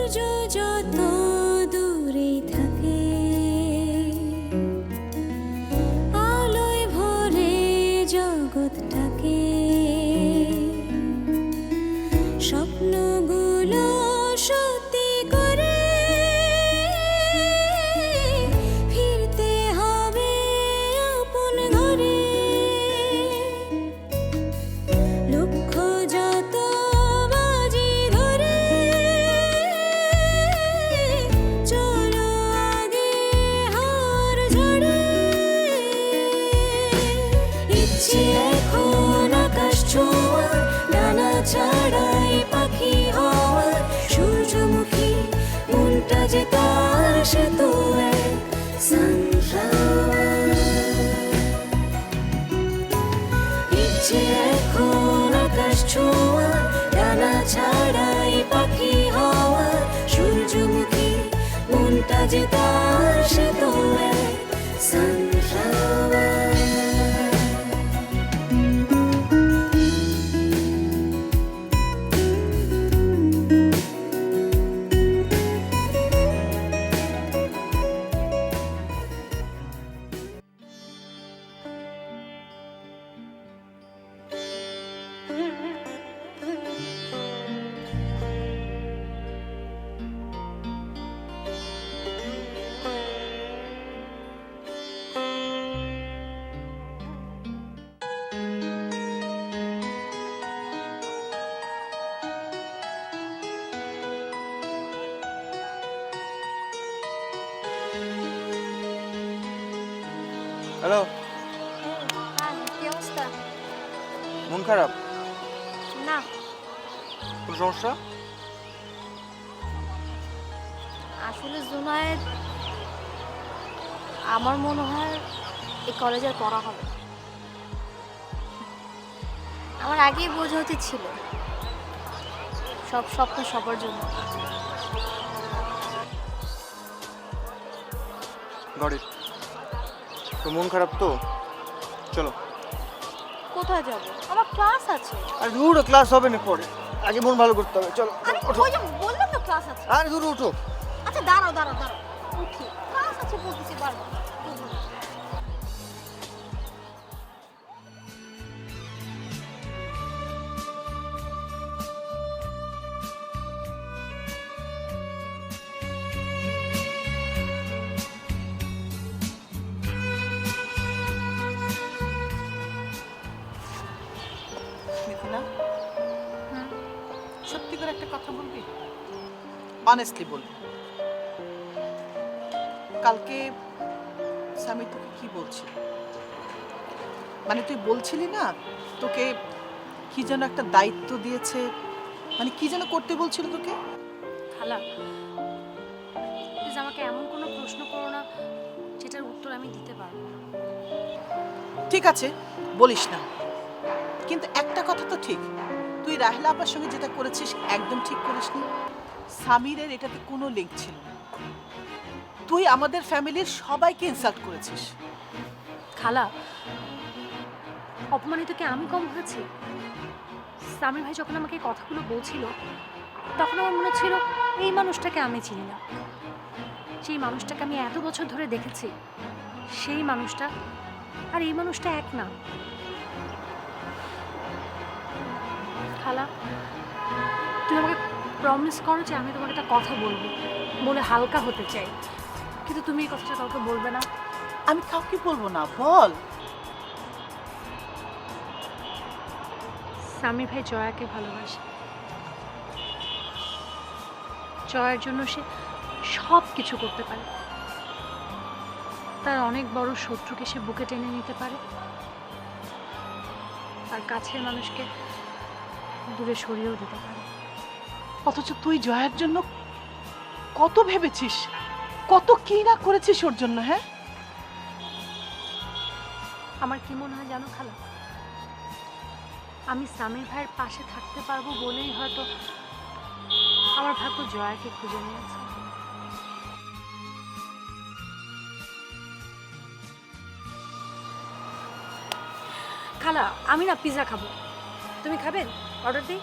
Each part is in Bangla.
সূর্য যত দূরে থাকে আলোয় ভরে জগৎটাকে স্বপ্নগুলো সত্যি করে ফিরতে হবে আপন ঘরে লক্ষ্য যত বাজি ধরে চলো আগে হার ঝড়ে ইচ্ছে এখন আকাশ ছোঁয়া ডানা ছাড়াই পাখি হওয়ার সূর্যমুখী মনটা যে তার সে তো এক সানফ্লাওয়ার ইচ্ছে এখন আকাশ ছোঁয়া ডানা ছাড়াই পাখি হওয়ার সূর্যমুখী মনটা যে তার সে তো এক সানফ্লাওয়ার হ্যালো, কি অবস্থা? মন খারাপ? না, কোনো সমস্যা? আসলে জুনায়েদ, আমার মনে হয় এই কলেজের পড়া হবে না। আমার আগেই বোঝা উচিত ছিল সব স্বপ্ন সবার জন্য। Got it. তো মন খারাপ তো চলো। কোথায় যাব? আমার ক্লাস আছে। আরে দূর, ক্লাস হবে না পরে, আগে মন ভালো করতে হবে। চলো আরে ওঠো। ওই যে বললাম না ক্লাস আছে। আরে দূর ওঠো। আচ্ছা দাঁড়াও দাঁড়াও দাঁড়াও, উঠি। ক্লাস আছে বলতেছি বারবার। মিথিলা, হুম, সত্যি করে একটা কথা বলবি? অনেস্টলি বলবি। কালকে স্বামী তোকে কি বলছিল? মানে তুই বলছিলি না তোকে কি যেন একটা দায়িত্ব দিয়েছে, মানে কি যেন করতে বলছিল তোকে? খালা প্লিজ আমাকে এমন কোনো প্রশ্ন করো না যেটার উত্তর আমি দিতে পারবো না। ঠিক আছে, বলিস না, কিন্তু একটা কথা তো ঠিক, তুই রাহেলা আপার সঙ্গে যেটা করেছিস একদম ঠিক করিসনি। সামিরের এটাতে কোনো লিঙ্ক ছিল না। তুই আমাদের ফ্যামিলির সবাইকে ইনসাল্ট করেছিস। খালা, অপমানিত কি আমি কম হয়েছি? সামির ভাই যখন আমাকে এই কথাগুলো বলছিল তখন আমার মনে ছিল এই মানুষটাকে আমি চিনি না, সেই মানুষটাকে আমি এত বছর ধরে দেখেছি, সেই মানুষটা আর এই মানুষটা এক না। খালা, তুমি আমাকে প্রমিস করো যে আমি তোমাকে একটা কথা বলবো, বলে হালকা হতে চাই, কিন্তু তুমি এই কথাটা কাউকে বলবে না। আমি কাউকে বলবো না, বল। সামির ভাই জয়াকে ভালোবাসে, জয়ার জন্য সে সব কিছু করতে পারে, তার অনেক বড় শত্রুকে সে বুকে টেনে নিতে পারে, আর কাছের মানুষকে দূরে সরিয়েও দিতে পারে। অথচ তুই জয়ের জন্য কত ভেবেছিস, কত কি না করেছিস ওর জন্য। হ্যাঁ, আমার কি মনে হয় জানো খালা, আমি সামির ভাইয়ের পাশে থাকতে পারবো বলেই হয়তো আমার ভাগ্য জয়াকে খুঁজে নিয়েছে। খালা, আমি না পিৎজা খাবো, তুমি খাবেন? অর্ডার দিই?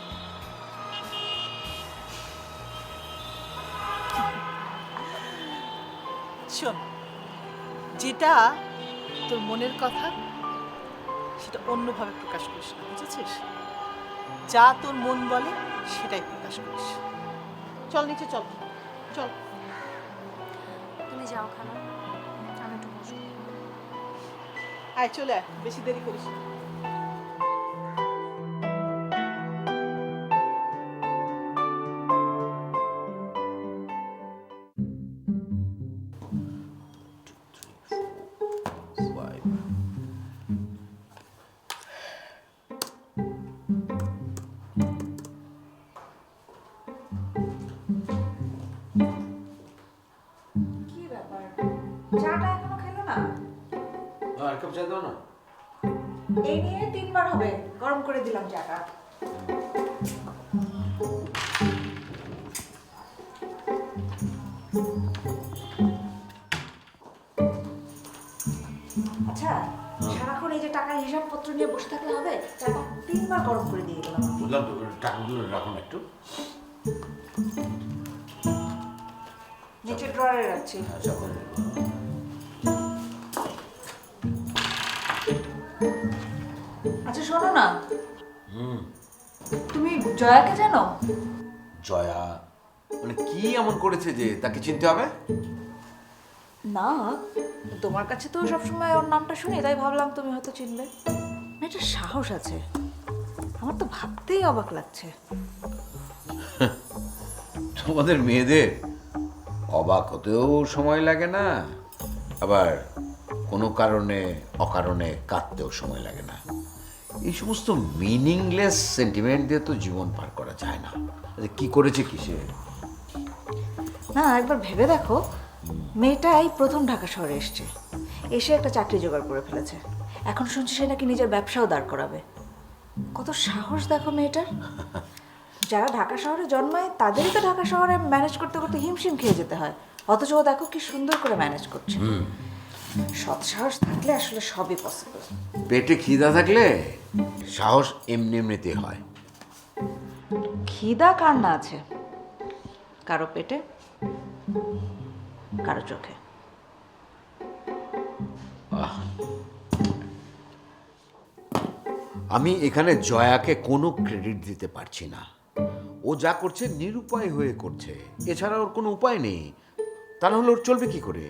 শোন, যেটা তোর মনের কথা সেটা অন্যভাবে প্রকাশ করিস না, বুঝেছিস? যা তোর মন বলে সেটাই প্রকাশ করিস। চল নিচে চল, চল। তুমি যাও খালা, আমি একটু বসবো। আয় চলে আয়, বেশি দেরি করিস না। কি ব্যাপার, চাটা এখনো খেলো না? আর কাপ চা দাও না। এই নিয়ে 3 বার হবে, গরম করে দিলাম চাটা। আচ্ছা, সারাক্ষণ এই যে টাকার হিসাবপত্র নিয়ে বসে থাকলে হবে? চাটা 3 বার গরম করে দিয়ে গেলাম। বুঝলাম তো, টাকাগুলো রাখুন একটু। নিচে ড্রয়ারে রাখছি। আচ্ছা করে দেবো। আচ্ছা শোনো না, তুমি জয়াকে জানো? জয়া মানে কি এমন করেছে যে তাকে চিনতে হবে? না, তোমার কাছে তো সবসময় ওর নামটা শুনি, তাই ভাবলাম তুমি হয়তো চিনবে। না, এটা সাহস আছে, আমার তো ভাবতেই অবাক লাগছে। তোমাদের মেয়েদের অবাক হতেও সময় লাগে না, আবার কোনো কারণে অকারণে কাঁদতেও সময় লাগে না। এই সমস্ত মিনিংলেস সেন্টিমেন্ট দিয়ে তো জীবন পার করা যায় না। কি করেছে কিসে? না, একবার ভেবে দেখো, মেয়েটা এই প্রথম ঢাকা শহরে এসছে, এসে একটা চাকরি জোগাড় করে ফেলেছে। এখন শুনছি সে নাকি নিজের ব্যবসাও দাঁড় করাবে। কত সাহস দেখো মেয়েটার! যারা ঢাকা শহরে জন্মায় তাদেরই তো ঢাকা শহরে ম্যানেজ করতে করতে হিমশিম খেয়ে যেতে হয়, অথচ ও দেখো কি সুন্দর করে ম্যানেজ করছে। সৎ সাহস থাকলে আসলে সবই পসিবল। পেটে খিদা থাকলে সাহস এমনি এমনিতে হয়। খিদা কার না আছে? কারো পেটে, কারো চোখে। আমি এখানে জয়াকে কোনো ক্রেডিট দিতে পারছি না। ও যা করছে নিরুপায় হয়ে করছে, এছাড়া ওর কোনো উপায় নেই। তাহলে ওর চলবে কি করে?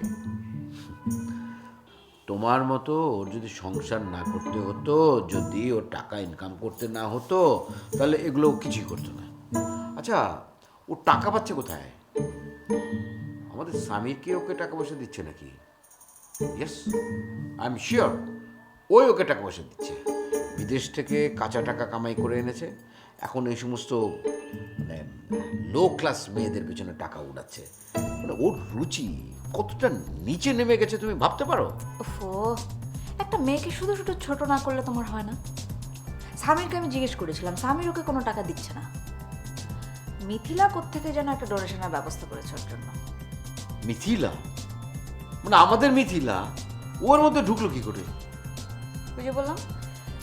তোমার মতো ওর যদি সংসার না করতে হতো, যদি ওর টাকা ইনকাম করতে না হতো, তাহলে এগুলো ও কিছুই করতো না। আচ্ছা, ও টাকা পাচ্ছে কোথায়? আমাদের স্বামী কি ওকে টাকা পয়সা দিচ্ছে নাকি? ইয়েস, আই এম শিওর ওই ওকে টাকা পয়সা দিচ্ছে। বিদেশ থেকে কাঁচা টাকা কামাই করে এনেছে, এখন এই সমস্ত লো ক্লাস মেয়েদের পেছনে টাকা উড়াচ্ছে। মানে ওর রুচি কতটা নিচে নেমে গেছে তুমি ভাবতে পারো? ওফো, একটা মেয়েকে শুধু শুধু ছোট না করলে তোমার হয় না? সামিরকে আমি জিজ্ঞেস করেছিলাম, সামির ওকে কোনো টাকা দিচ্ছে না। মিথিলা কোত্থেকে যেন একটা ডোনেশনের ব্যবস্থা করেছে ওর জন্য। মিথিলা? মানে আমাদের মিথিলা ওর মধ্যে ঢুকলো কি করে? বুঝে বললাম,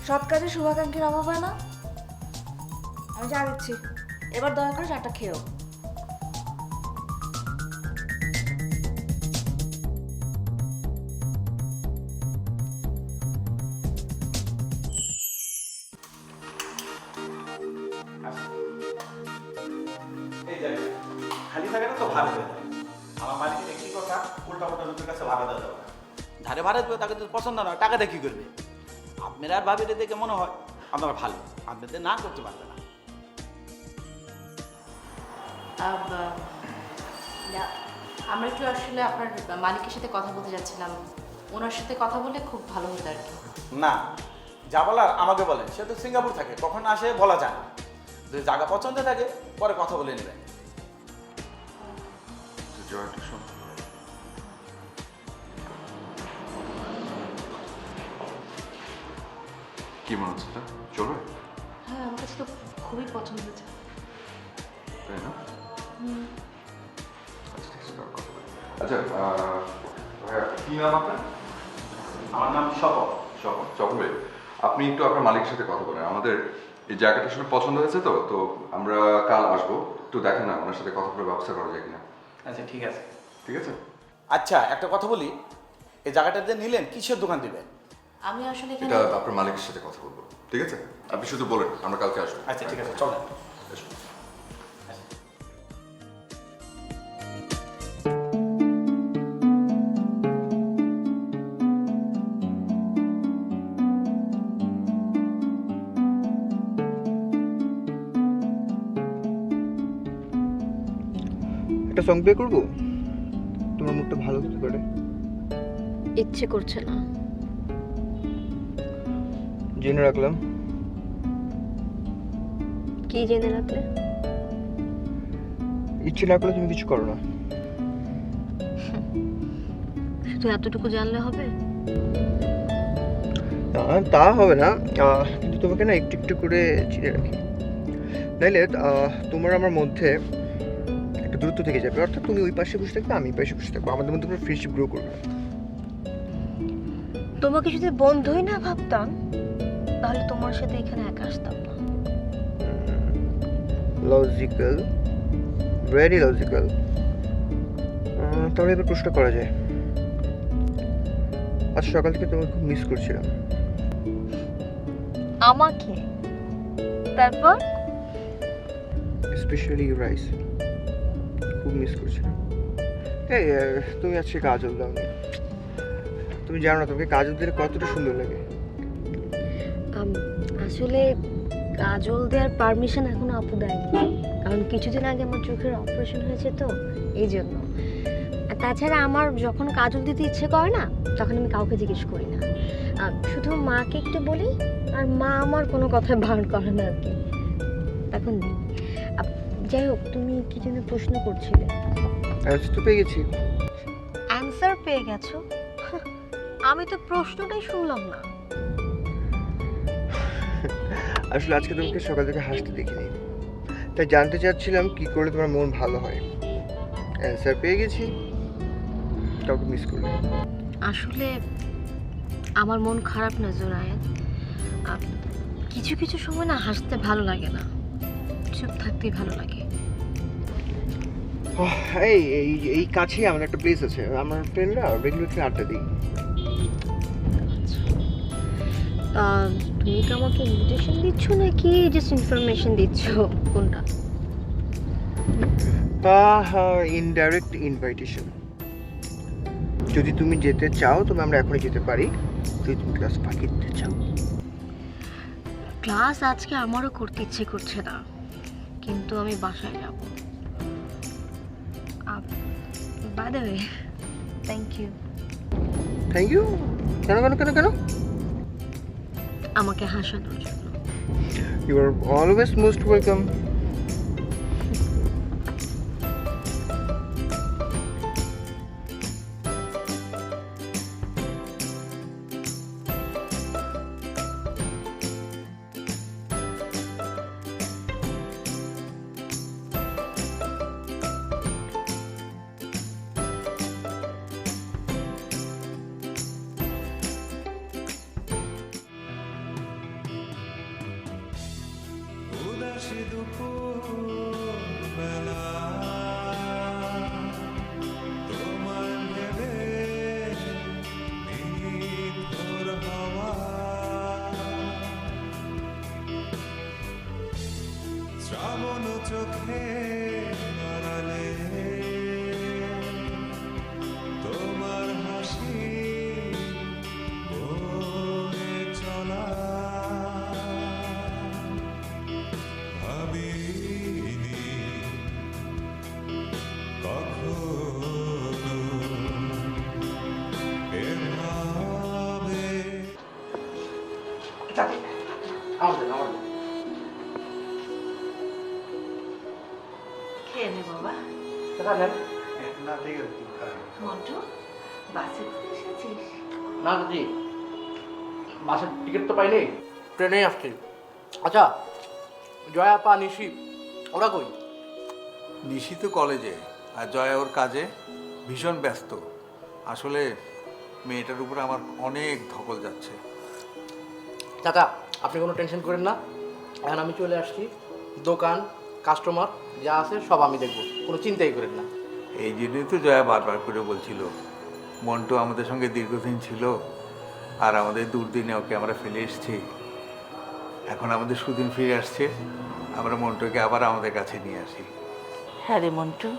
সৎ কাজে শুভাকাঙ্ক্ষীর অভাব হয় না। আমি যা দিচ্ছি, এবার দয়া করে চাটা খেয়েও। খালি থাকে না তো ভাড়া দেবে। আমার মালিকের একটি কথা, উল্টা উল্টা লোকের কাছে ভাড়া দেওয়া যাবে না। ধারে ভাড়া দেবে, তাকে যদি পছন্দ না হয় টাকাটা কি করবে? আপনারা আর ভাবিটা দেখে মনে হয় আপনারা ভালো, আপনাদের না করতে পারবে না। আমরা একটু আসলে আপনার মালিকের সাথে কথা বলতে যাচ্ছিলাম, ওনার সাথে কথা বলে খুব ভালো হতো আর কি। না, যা বলার আমাকে বলেন, সে তো সিঙ্গাপুর থাকে, কখন আসে বলা যায় না। যদি জায়গা পছন্দ থাকে পরে কথা বলে নেবেন। কি মনে হচ্ছে এটা চলবে? হ্যাঁ, আমার কাছে তো খুবই পছন্দ হয়েছে। তাই না? আচ্ছা ঠিক আছে, তাহলে কথা বলি। আচ্ছা ভাইয়া, কি নাম আপনার? আমার নাম শপথ। চকলে, আপনি একটু আপনার মালিকের সাথে কথা বলেন। আমাদের এই জায়গাটা আসলে পছন্দ হয়েছে, তো তো আমরা কাল আসবো, একটু দেখেন না ওনার সাথে কথা বলে ব্যবস্থা করা যায় কিনা। আচ্ছা ঠিক আছে। ঠিক আছে? আচ্ছা একটা কথা বলি, এই জায়গাটা যে নিলেন কিসের দোকান দিবেন? আমি আসলে এখানে এটা আপনার মালিকের সাথে কথা বলবো, ঠিক আছে? আপনি শুধু বলেন, আমরা কালকে আসবো। আচ্ছা ঠিক আছে, চলেন। এসো। একটা সং প্লে করবো, তোমার মুডটা ভালো হতে পারে। ইচ্ছে করছে না। জেনে রাখলাম। কি জেনে রাখলে? ইচ্ছে না করলে তুমি কিছু করো না। শুধু এতটুকু জানলে হবে? না, তা হবে না, কিন্তু তোমাকে না একটু একটু করে চিনে রাখি, নাইলে তোমার আমার মধ্যে একটা দূরত্ব থেকে যাবে। অর্থাৎ তুমি ওই পাশে বসে থাকবে, আমি এই পাশে বসে থাকবো, আমাদের মধ্যে কোনো ফ্রেন্ডশিপ গ্রো করবে। তোমাকে যদি বন্ধুই না ভাবতাম তাহলে তোমার সাথে এখানে একা আসতাম না। Logical, very logical. তাহলে এবার প্রশ্ন করা যায়। আজ সকাল থেকে তোমাকে খুব মিস করছিলাম। আমাকে? তারপর? স্পেশালি রাইস খুব মিস করছিলাম। এই তুমি আজকে কাজল দাওনি। তুমি জানো না তোমাকে কাজল দিলে কতটা সুন্দর লাগে। আসলে কাজল দেওয়ার পারমিশন এখনো আপু দেয়নি, কারণ কিছুদিন আগে আমার চোখের অপারেশন হয়েছে, তো এই জন্য। আর তাছাড়া আমার যখন কাজল দিতে ইচ্ছে করে না তখন আমি কাউকে জিজ্ঞেস করি না, শুধু মাকে একটু বলি, আর মা আমার কোনো কথা বারণ করে না আর কি, তখন দিই। যাই হোক, তুমি কি যেন প্রশ্ন করছিলে? তো পেয়ে গেছি। অ্যান্সার পেয়ে গেছো? আমি তো প্রশ্নটাই শুনলাম না। আসলে আজকে তোমাকে সকাল থেকে হাসতে দেখিনি, তাই জানতে চাচ্ছিলাম কি করলে তোমার মন ভালো হয়। অ্যান্সার পেয়ে গেছি, কাউকে মিস করলে। আসলে আমার মন খারাপ না জোনায়েদ, কিছু কিছু সময় না হাসতে ভালো লাগে না, চুপ থাকতেই ভালো লাগে। এই এই এই কাছেই আমার একটা প্লেস আছে, আমার ফ্রেন্ডরা রেগুলারলি আড্ডা দিই। তা তুমি কি আমাকে ইনভিটেশন দিচ্ছ নাকি জাস্ট ইনফরমেশন দিচ্ছ, কোনটা? Indirect invitation. যদি তুমি যেতে চাও তবে আমরা এখনই যেতে পারি, যদি তুমি ক্লাস ফাঁকি দিতে চাও। ক্লাস আজকে আমারও করতে ইচ্ছে করছে না, কিন্তু আমি বাসায় যাব। By the way, thank you. Thank you? কেন কেন কেন কেন? আমাকে হাসানোর জন্য। You are always most welcome. শ্রাবণ চোখে আড়ালে তোমার হাসি বয়ে চলা ভাবিনি কখনো এভাবে। খেয়ে নে বাবা। না ঠিক আছে। মন্টু, বাসে করে এসেছিস? না দিদি, বাসের টিকিট তো পাইনি, ট্রেনেই আসছি। আচ্ছা, জয়া পা নিশি ওরা কই? নিশি তো কলেজে, আর জয়া ওর কাজে ভীষণ ব্যস্ত। আসলে মেয়েটার উপর আমার অনেক ধকল যাচ্ছে। চাচা, আপনি কোনো টেনশন করেন না, এখন আমি চলে আসছি। দোকান, কাস্টমার যা আছে সব আমি দেখবো, কোনো চিন্তাই করেন না। এই জন্যই তো জয়া বারবার করে বলছিল, মন্টু আমাদের সঙ্গে দীর্ঘদিন ছিল, আর আমাদের দুর্দিনে ওকে আমরা ফেলে এসেছি। এখন আমাদের সুদিন ফিরে আসছে, আমরা মন্টুকে আবার আমাদের কাছে নিয়ে আসি। হ্যাঁ রে মন্টু,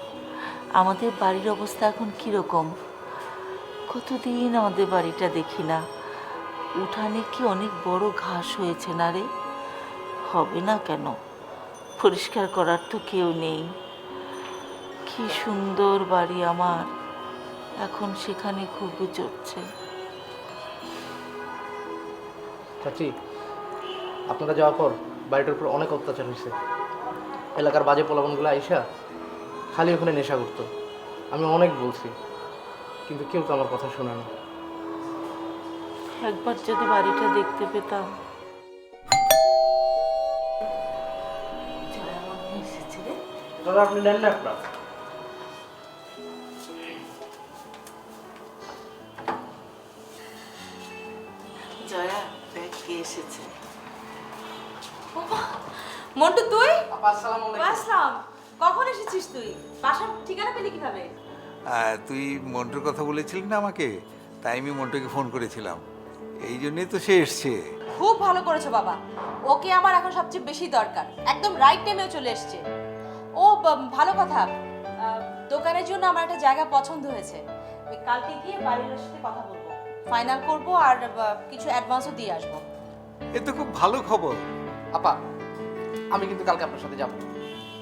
আমাদের বাড়ির অবস্থা এখন কীরকম? কতদিন আমাদের বাড়িটা দেখি না। উঠানে কি অনেক বড় ঘাস হয়েছে না রে? হবে না কেন? পরিষ্কার করার তো কেউ নেই। কি সুন্দর বাড়ি আমার, এখন সেখানে ঘুঘু চড়ছে। চাচি, আপনারা যাওয়ার পর বাড়িটার উপর অনেক অত্যাচার হয়েছে। এলাকার বাজে পোলাপানগুলো আইসা খালি ওখানে নেশা করতো। আমি অনেক বলছি, কিন্তু কেউ তো আমার কথা শোনে না। একবার যদি বাড়িটা দেখতে পেতাম। জয়া মনে হয় এসেছে রে। দাদা আপনি নেন না আপনার। জয়া, দেখ কে এসেছে। মন্টু তুই? আপা আসসালামু আলাইকুম। আসলাম। কখন এসেছিস তুই? বাসার ঠিকানা পেলি কিভাবে? তুই মন্টুর কথা বলেছিলি না আমাকে, তাই আমি মন্টুকে ফোন করেছিলাম, এই জন্যই তো সে এসছে। খুব ভালো করেছো বাবা, ওকে আমার এখন সবচেয়ে বেশি দরকার। একদম রাইট টাইমেও চলে এসছে ও। ভালো কথা, দোকানের জন্য আমার একটা জায়গা পছন্দ হয়েছে। ওই কালকে গিয়ে বাড়ির সাথে কথা বলবো, ফাইনাল করব, আর কিছু অ্যাডভান্সও দিয়ে আসবো। এ তো খুব ভালো খবর। আপা, আমি কিন্তু কালকে আপনার সাথে যাব।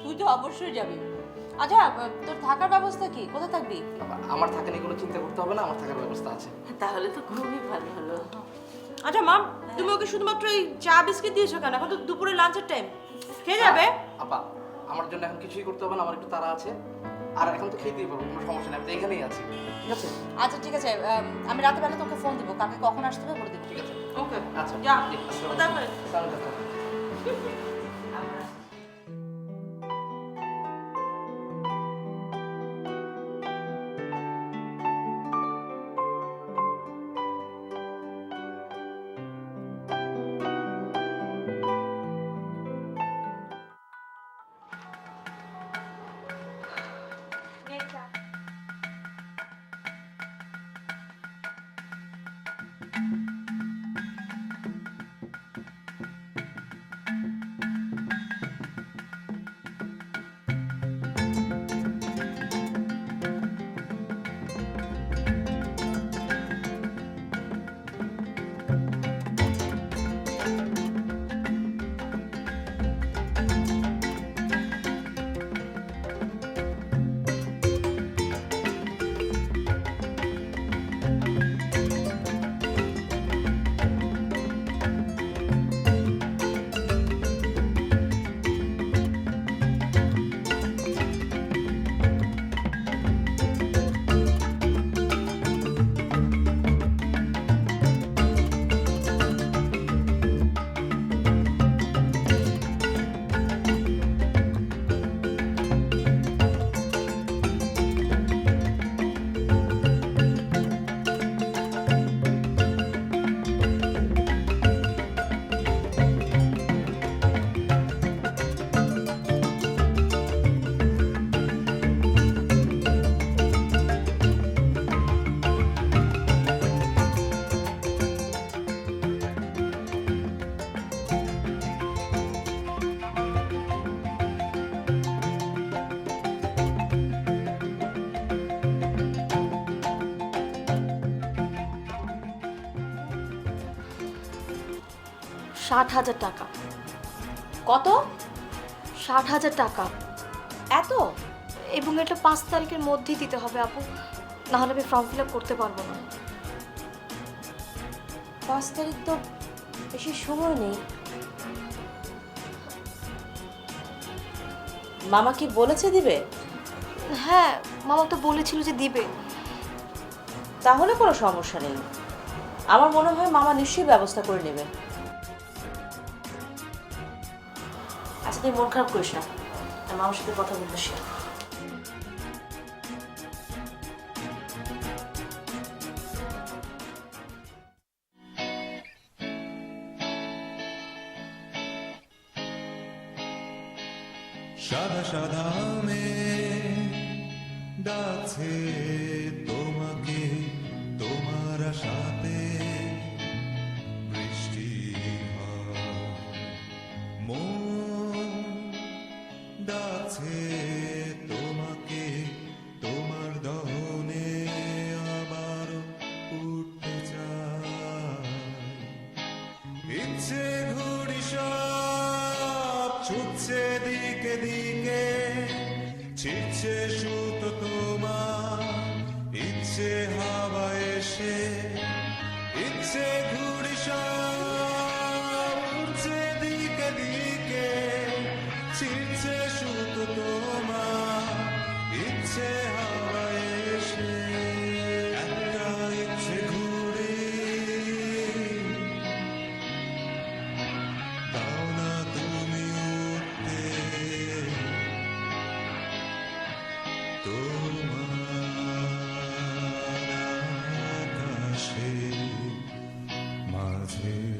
তুই তো অবশ্যই যাবি। আচ্ছা, তোর থাকার ব্যবস্থা কি? কোথায় থাকবি? আমার থাকা নিয়ে কোনো চিন্তা করতে হবে না, আমার থাকার ব্যবস্থা আছে। তাহলে তো খুবই ভালো হলো। আচ্ছা মাম, তুমি ওকে শুধুমাত্র এই চা বিস্কিট দিয়েছো কেন? এখন তো দুপুরে লাঞ্চের টাইম, খেয়ে যাবে। আপা, আমার জন্য এখন কিছুই করতে হবে না, আমার একটু তাড়া আছে। আর এখন তো খেতেই পারবো, কোনো সমস্যা নেই, আমি তো এখানেই আছি। ঠিক আছে? আচ্ছা ঠিক আছে, আমি রাতে বেলা তোকে ফোন দিব, কাকে কখন আসতে হবে বলে দিব। ঠিক আছে। ওকে, আচ্ছা যা। আসসালামু আলাইকুম। আসসালামু আলাইকুম। টাকা। কত? 60,000 টাকা। এত? এবং এটা 5 তারিখের মধ্যেই দিতে হবে আপু, নাহলে আমি ফর্ম ফিল আপ করতে পারবো না। 5 তারিখ তো বেশি সময় নেই। মামা কি বলেছে দিবে? হ্যাঁ, মামা তো বলেছিল যে দিবে। তাহলে কোনো সমস্যা নেই, আমার মনে হয় মামা নিশ্চয়ই ব্যবস্থা করে নেবে। আচ্ছা তুই মন খারাপ করিস না, আমি মামার সাথে কথা বলতেছি। সাদা সাদা ডাকছে তোমাকে তোমার আশাতে বৃষ্টি হয় মন ডাকছে তোমাকে তোমার দহনে আবার উঠতে চায় ইচ্ছে ঘুড়ি সব ছুটছে দিকে দিকে ছিটছে সুতো তোমার ইচ্ছে হাওয়া এসে ইচ্ছে ঘুড়ি সব উঠছে দিকে দিকে ছিটছে সুতো তোমার ইচ্ছে হাওয়া এসে একটা ইচ্ছে ঘুড়ি দাও না তুমি উঠতে তোমার আকাশে মাঝে